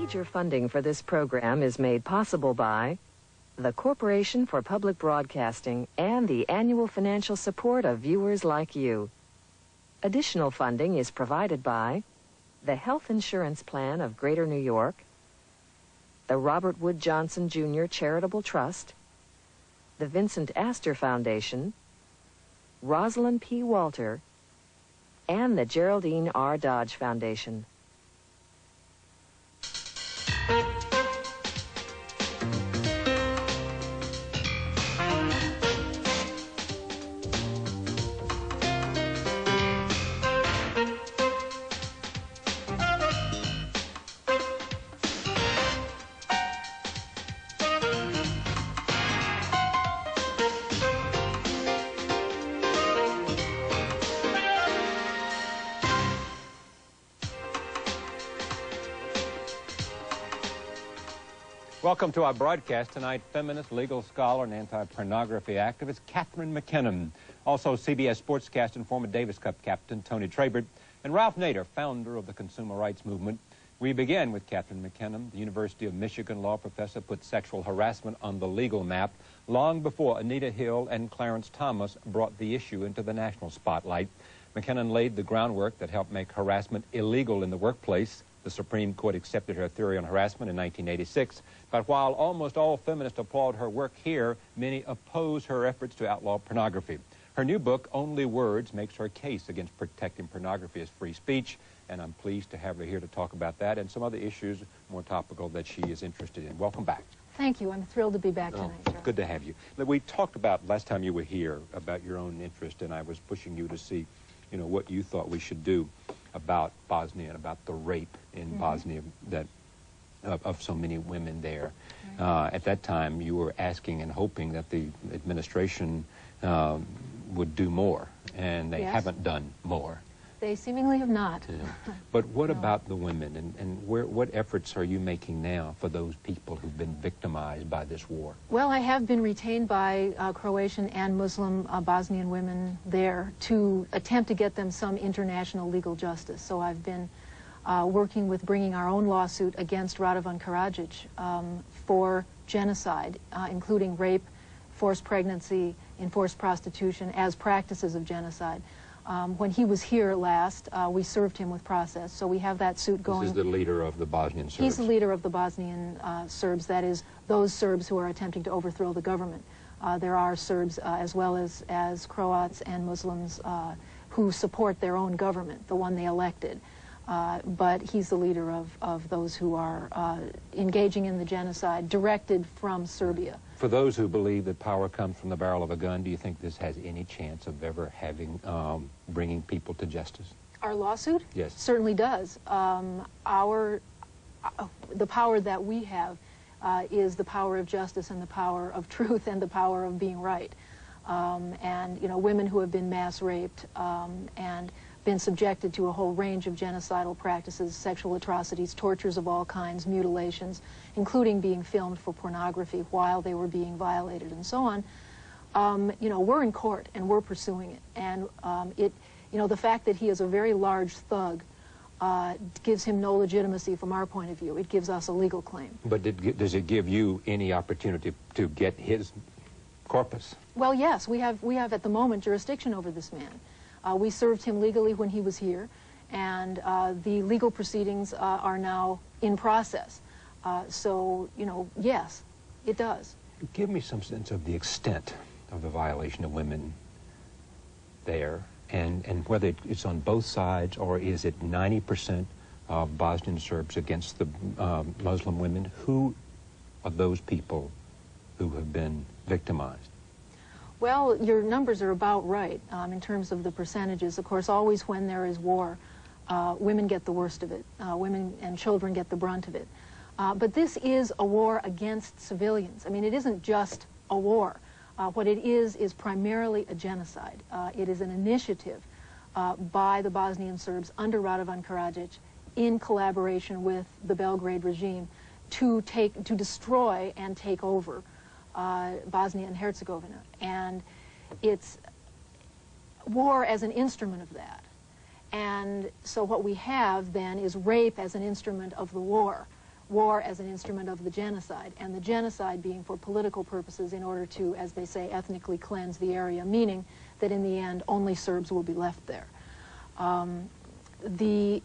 Major funding for this program is made possible by the Corporation for Public Broadcasting and the annual financial support of viewers like you. Additional funding is provided by the Health Insurance Plan of Greater New York, the Robert Wood Johnson Jr. Charitable Trust, the Vincent Astor Foundation, Rosalind P. Walter, and the Geraldine R. Dodge Foundation. Welcome to our broadcast tonight. Feminist, legal scholar, and anti-pornography activist Catherine McKinnon. Also CBS sportscaster and former Davis Cup captain Tony Trabert. And Ralph Nader, founder of the Consumer Rights Movement. We begin with Catherine McKinnon. The University of Michigan law professor put sexual harassment on the legal map long before Anita Hill and Clarence Thomas brought the issue into the national spotlight. McKinnon laid the groundwork that helped make harassment illegal in the workplace. The Supreme Court accepted her theory on harassment in 1986, but while almost all feminists applaud her work here, many oppose her efforts to outlaw pornography. Her new book, Only Words, makes her case against protecting pornography as free speech, and I'm pleased to have her here to talk about that and some other issues more topical that she is interested in. Welcome back. Thank you. I'm thrilled to be back tonight, Charlie. Good to have you. We talked about, last time you were here, about your own interest, and I was pushing you to see, you know, what you thought we should do about Bosnia and about the rape in Bosnia that of so many women there. Right. At that time, you were asking and hoping that the administration would do more, and they haven't done more. They seemingly have not. Yeah. But what about the women, and what efforts are you making now for those people who've been victimized by this war? Well, I have been retained by Croatian and Muslim Bosnian women there to attempt to get them some international legal justice. So I've been working with bringing our own lawsuit against Radovan Karadzic for genocide, including rape, forced pregnancy, enforced prostitution as practices of genocide. When he was here last, we served him with process, so we have that suit going. This is the leader of the Bosnian Serbs. He's the leader of the Bosnian Serbs, that is, those Serbs who are attempting to overthrow the government. There are Serbs as well as Croats and Muslims who support their own government, the one they elected. But he's the leader of those who are engaging in the genocide directed from Serbia. For those who believe that power comes from the barrel of a gun, do you think this has any chance of ever having, bringing people to justice? Our lawsuit? Yes. Certainly does. The power that we have is the power of justice and the power of truth and the power of being right. And, you know, women who have been mass raped and been subjected to a whole range of genocidal practices, sexual atrocities, tortures of all kinds, mutilations, including being filmed for pornography while they were being violated and so on. You know, we're in court and we're pursuing it. And you know, the fact that he is a very large thug gives him no legitimacy from our point of view. It gives us a legal claim. But does it give you any opportunity to get his corpus? Well, yes, we have at the moment jurisdiction over this man. We served him legally when he was here, and the legal proceedings are now in process. So, you know, yes, it does. Give me some sense of the extent of the violation of women there, and whether it's on both sides, or is it 90% of Bosnian Serbs against the Muslim women? Who are those people who have been victimized? Well, your numbers are about right in terms of the percentages. Of course, always when there is war, women get the worst of it. Women and children get the brunt of it. But this is a war against civilians. I mean, it isn't just a war. What it is primarily a genocide. It is an initiative by the Bosnian Serbs under Radovan Karadzic in collaboration with the Belgrade regime to destroy and take over Bosnia and Herzegovina. And it's war as an instrument of that. And so what we have then is rape as an instrument of the war, war as an instrument of the genocide, and the genocide being for political purposes in order to, as they say, ethnically cleanse the area, meaning that in the end only Serbs will be left there.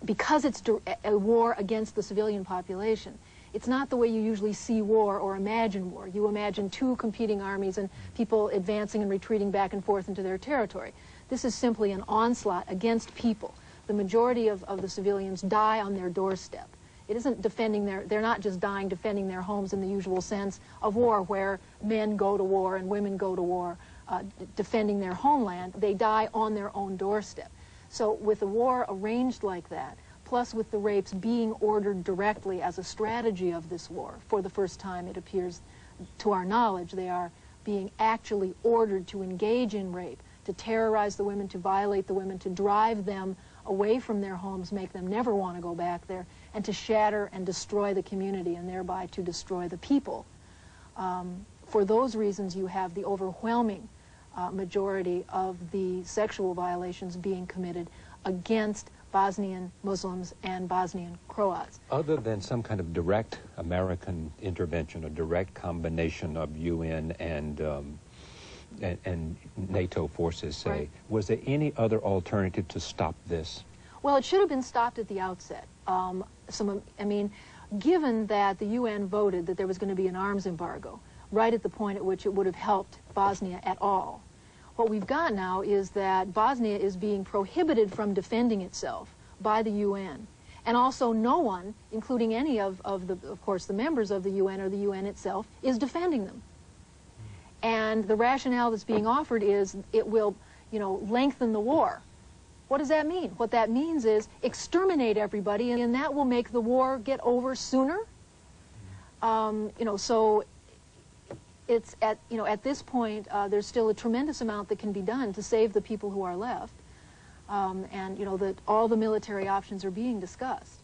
Because it's a war against the civilian population, it's not the way you usually see war or imagine war. You imagine two competing armies and people advancing and retreating back and forth into their territory. This is simply an onslaught against people. The majority of the civilians die on their doorstep. It isn't defending they're not just dying defending their homes in the usual sense of war, where men go to war and women go to war defending their homeland. They die on their own doorstep. So with a war arranged like that, plus with the rapes being ordered directly as a strategy of this war, for the first time it appears to our knowledge they are being actually ordered to engage in rape, to terrorize the women, to violate the women, to drive them away from their homes, make them never want to go back there, and to shatter and destroy the community and thereby to destroy the people. For those reasons, you have the overwhelming majority of the sexual violations being committed against Bosnian Muslims and Bosnian Croats. Other than some kind of direct American intervention, a direct combination of UN and NATO forces, say, right, was there any other alternative to stop this? Well, it should have been stopped at the outset. I mean, given that the UN voted that there was going to be an arms embargo, right at the point at which it would have helped Bosnia at all, what we've got now is that Bosnia is being prohibited from defending itself by the UN. And also no one, including any of course, the members of the UN or the UN itself, is defending them. And the rationale that's being offered is it will, lengthen the war. What does that mean? What that means is exterminate everybody, and that will make the war get over sooner. So it's at this point, there's still a tremendous amount that can be done to save the people who are left. That all the military options are being discussed.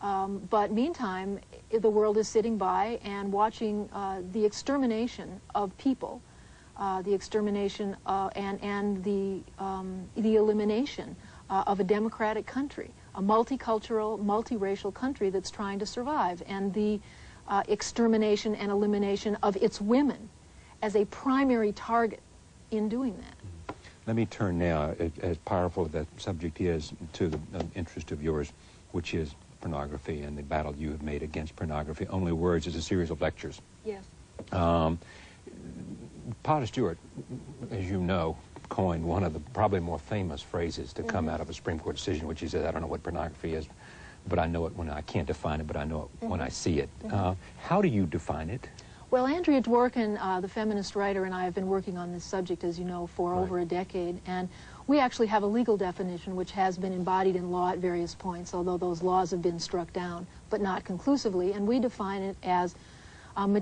But meantime, the world is sitting by and watching the extermination of people, the extermination and the elimination of a democratic country, a multicultural, multiracial country that's trying to survive, and the extermination and elimination of its women as a primary target in doing that. Let me turn now, as powerful as that subject is, to the interest of yours, which is pornography and the battle you have made against pornography. Only Words is a series of lectures. Yes. Potter Stewart, as you know, coined one of the probably more famous phrases to come out of a Supreme Court decision, which he said, I don't know what pornography is, but I know it when I can't define it, but I know it when I see it. How do you define it? Well, Andrea Dworkin, the feminist writer, and I have been working on this subject, as you know, for over a decade, and we actually have a legal definition which has been embodied in law at various points, although those laws have been struck down, but not conclusively, and we define it as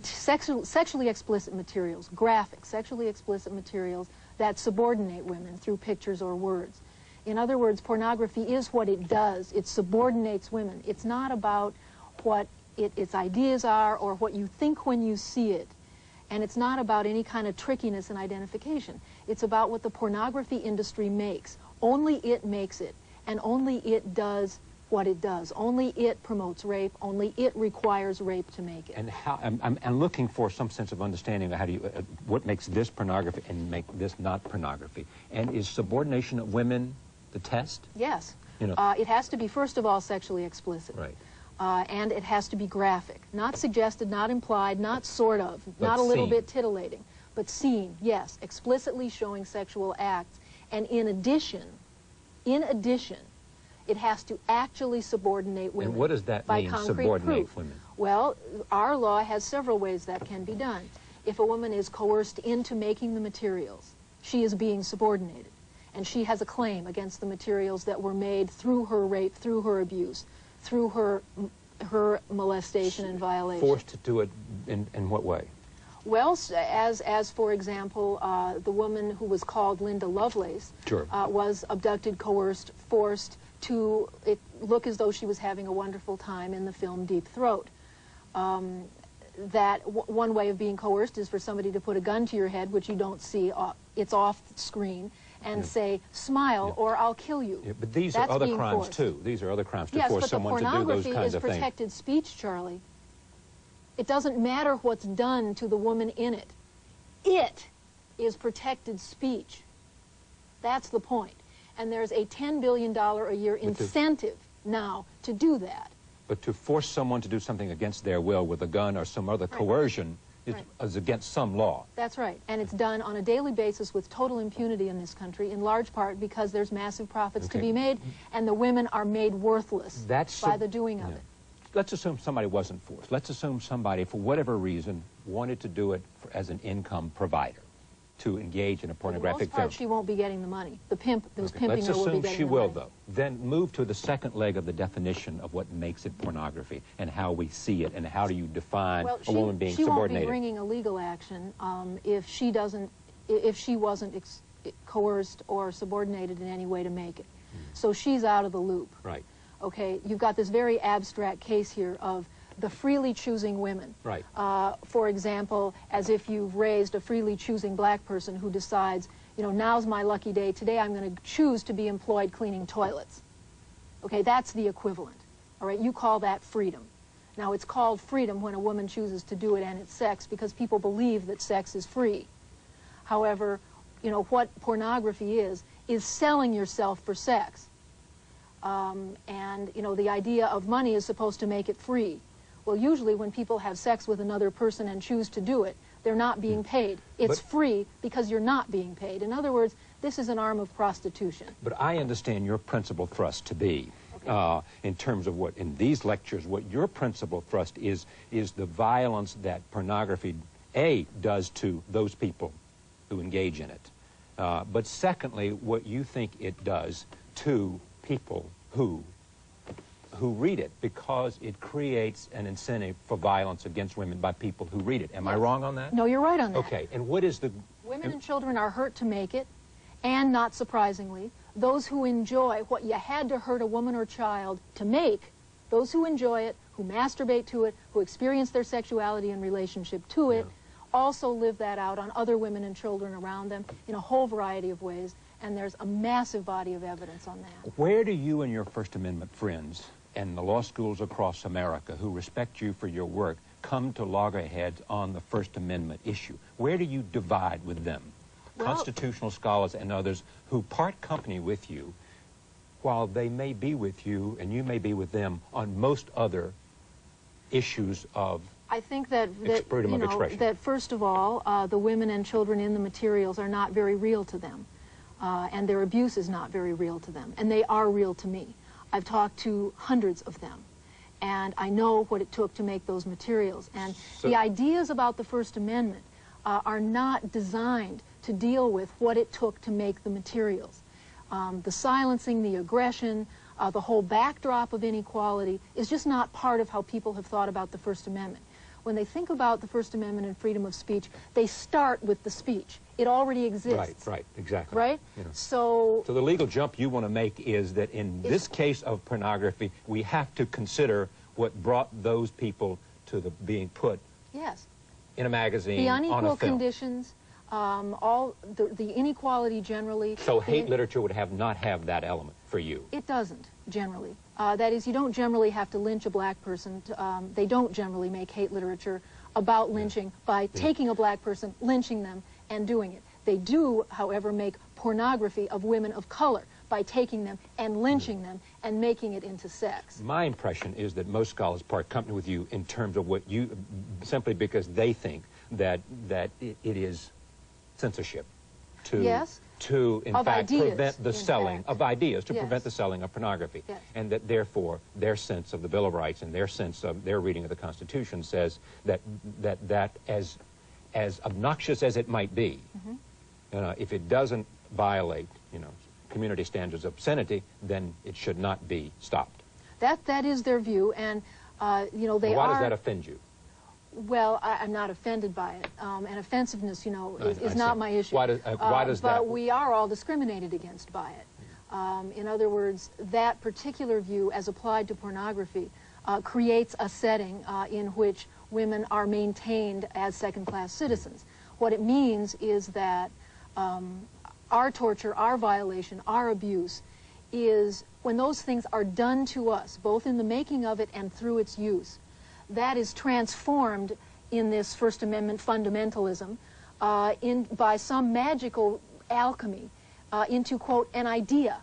sexually explicit materials, graphic, sexually explicit materials that subordinate women through pictures or words. In other words, pornography is what it does. It subordinates women. It's not about what its ideas are or what you think when you see it. And it's not about any kind of trickiness and identification. It's about what the pornography industry makes. Only it makes it, and only it does what it does. Only it promotes rape. Only it requires rape to make it. And how? I'm looking for some sense of understanding of how do you, what makes this pornography and make this not pornography. And is subordination of women the test? Yes. It has to be, first of all, sexually explicit. Right. And it has to be graphic. Not suggested, not implied, not sort of, but not a little seen. bit titillating, but seen, yes, explicitly showing sexual acts. And in addition, it has to actually subordinate women. And what does that mean, subordinate proof. women? Well, our law has several ways that can be done. If a woman is coerced into making the materials, she is being subordinated. And she has a claim against the materials that were made through her rape, through her abuse, through her molestation and violation. Forced to do it in what way? Well, as for example, the woman who was called Linda Lovelace was abducted, coerced, forced to look as though she was having a wonderful time in the film Deep Throat. One way of being coerced is for somebody to put a gun to your head, which you don't see, it's off screen, and say, smile or I'll kill you. Yeah, but these are other crimes too. These are other crimes to force someone to do those kinds of things. Yes, but the pornography is protected speech, Charlie. It doesn't matter what's done to the woman in it. It is protected speech. That's the point. And there's a $10 billion a year incentive now to do that. But to force someone to do something against their will with a gun or some other coercion is against some law. That's right. And it's done on a daily basis with total impunity in this country, in large part because there's massive profits to be made, and the women are made worthless by the doing of it. Let's assume somebody wasn't forced. Let's assume somebody, for whatever reason, wanted to do it as an income provider, to engage in a pornographic film. For the most part, she won't be getting the money. The pimp who's pimping her will be getting the money. Let's assume she will, though. Then move to the second leg of the definition of what makes it pornography and how we see it, and how do you define a woman being subordinated. She won't be bringing a legal action if she wasn't coerced or subordinated in any way to make it. So she's out of the loop. Right. Okay, you've got this very abstract case here of the freely choosing women. Right. For example, as if you've raised a freely choosing black person who decides, you know, now's my lucky day. Today I'm going to choose to be employed cleaning toilets. Okay, that's the equivalent. All right, you call that freedom. Now, it's called freedom when a woman chooses to do it, and it's sex, because people believe that sex is free. However, you know, what pornography is selling yourself for sex. And, you know, the idea of money is supposed to make it free. Well, usually when people have sex with another person and choose to do it, they're not being paid. It's free because you're not being paid. In other words, this is an arm of prostitution. But I understand your principal thrust to be, in terms of what, in these lectures, what your principal thrust is the violence that pornography, A, does to those people who engage in it. But secondly, what you think it does to people who read it, because it creates an incentive for violence against women by people who read it. Am I wrong on that? No, you're right on that. Okay, and what is the... Women and children are hurt to make it, and not surprisingly, those who enjoy what you had to hurt a woman or child to make, those who enjoy it, who masturbate to it, who experience their sexuality in relationship to it, also live that out on other women and children around them in a whole variety of ways, and there's a massive body of evidence on that. Where do you and your First Amendment friends and the law schools across America who respect you for your work come to loggerheads on the First Amendment issue? Where do you divide with them? Well, constitutional scholars and others who part company with you, while they may be with you and you may be with them on most other issues of I think that first of all, the women and children in the materials are not very real to them, and their abuse is not very real to them, and they are real to me. I've talked to hundreds of them, and I know what it took to make those materials. And the ideas about the First Amendment are not designed to deal with what it took to make the materials. The silencing, the aggression, the whole backdrop of inequality is just not part of how people have thought about the First Amendment. When they think about the First Amendment and freedom of speech, they start with the speech. It already exists. Right, exactly. Right? You know. So the legal jump you want to make is that in this case of pornography, we have to consider what brought those people to being put in a magazine, the unequal on a film. Conditions, all the inequality generally. So hate literature would not have that element for you? It doesn't, generally. That is, you don't generally have to lynch a black person. They don't generally make hate literature about lynching by taking a black person, lynching them, and doing it. They do, however, make pornography of women of color by taking them and lynching them and making it into sex. My impression is that most scholars part company with you in terms of what you, simply because they think that it is censorship to in fact prevent the selling of ideas, to prevent the selling of pornography, and that therefore their sense of the Bill of Rights and their sense of their reading of the Constitution says that as obnoxious as it might be, if it doesn't violate, community standards of obscenity, then it should not be stopped. That is their view, and they Why does that offend you? Well, I'm not offended by it, and offensiveness, is not my issue. Why does that? But we are all discriminated against by it. In other words, that particular view, as applied to pornography, creates a setting in which women are maintained as second-class citizens. What it means is that our torture, our violation, our abuse is when those things are done to us, both in the making of it and through its use, that is transformed in this First Amendment fundamentalism by some magical alchemy into, quote, an idea.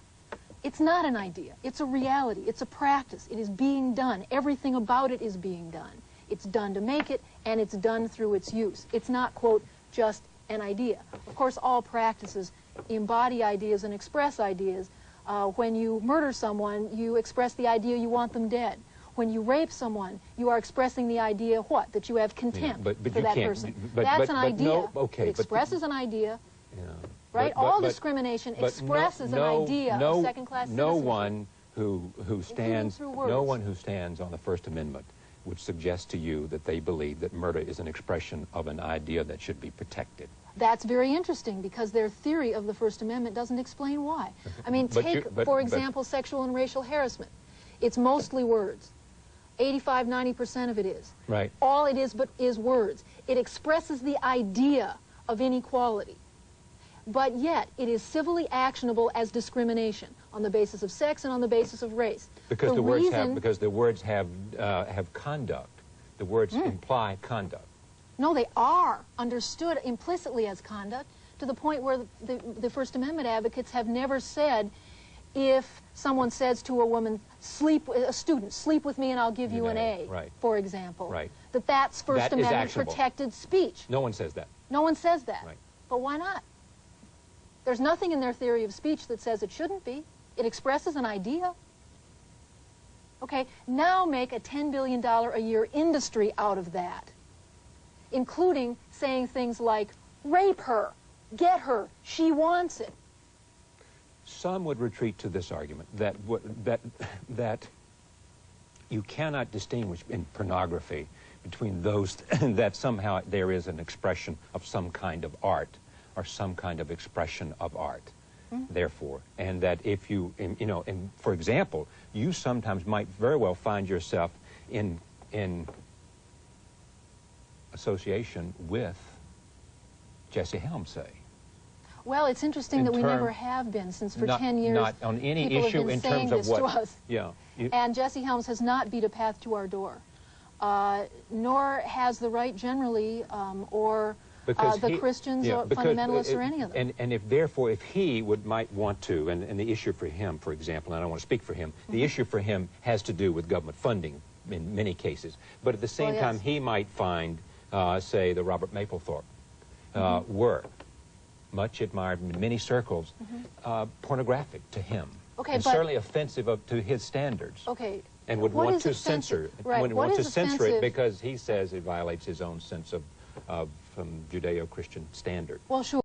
It's not an idea. It's a reality. It's a practice. It is being done. Everything about it is being done. It's done to make it, and it's done through its use. It's not, quote, just an idea. Of course, all practices embody ideas and express ideas. When you murder someone, you express the idea you want them dead. When you rape someone, you are expressing the idea, what? That you have contempt for that person. That's an idea. No, okay, it expresses an idea. Yeah. Right? All discrimination expresses an idea of second-class citizenship. No one who stands on the First Amendment would suggest to you that they believe that murder is an expression of an idea that should be protected. That's very interesting, because their theory of the First Amendment doesn't explain why. I mean, take, for example, sexual and racial harassment. It's mostly words. 85–90% of it is. Right. All it is words. It expresses the idea of inequality. But yet, it is civilly actionable as discrimination on the basis of sex and on the basis of race. Because the words have conduct. The words imply conduct. No, they are understood implicitly as conduct, to the point where the First Amendment advocates have never said, if someone says to a woman, a student, sleep with me and I'll give you an A, right, for example, right, that's First Amendment protected speech. No one says that. No one says that. Right. But why not? There's nothing in their theory of speech that says it shouldn't be. It expresses an idea. Okay, now make a $10 billion a year industry out of that, including saying things like, rape her, get her, she wants it. Some would retreat to this argument that you cannot distinguish in pornography between those that somehow there is an expression of some kind of art or some kind of expression of art, therefore, and that if you, and for example, you sometimes might very well find yourself in association with Jesse Helms, say. Well, it's interesting that we never have been, since for 10 years not on any people issue have been in saying terms of this what, to us. Yeah. And Jesse Helms has not beat a path to our door, nor has the right generally, or the Christians or fundamentalists or any of them. And if therefore, if he might want to, and the issue for him, for example, and I don't want to speak for him, the issue for him has to do with government funding in many cases. But at the same time, he might find, say, the Robert Mapplethorpe work, much admired in many circles, pornographic to him. Okay, and certainly offensive to his standards. Okay. And would want to censor it. Right. Would want to censor it because he says it violates his own sense of Judeo-Christian standard. Well, sure.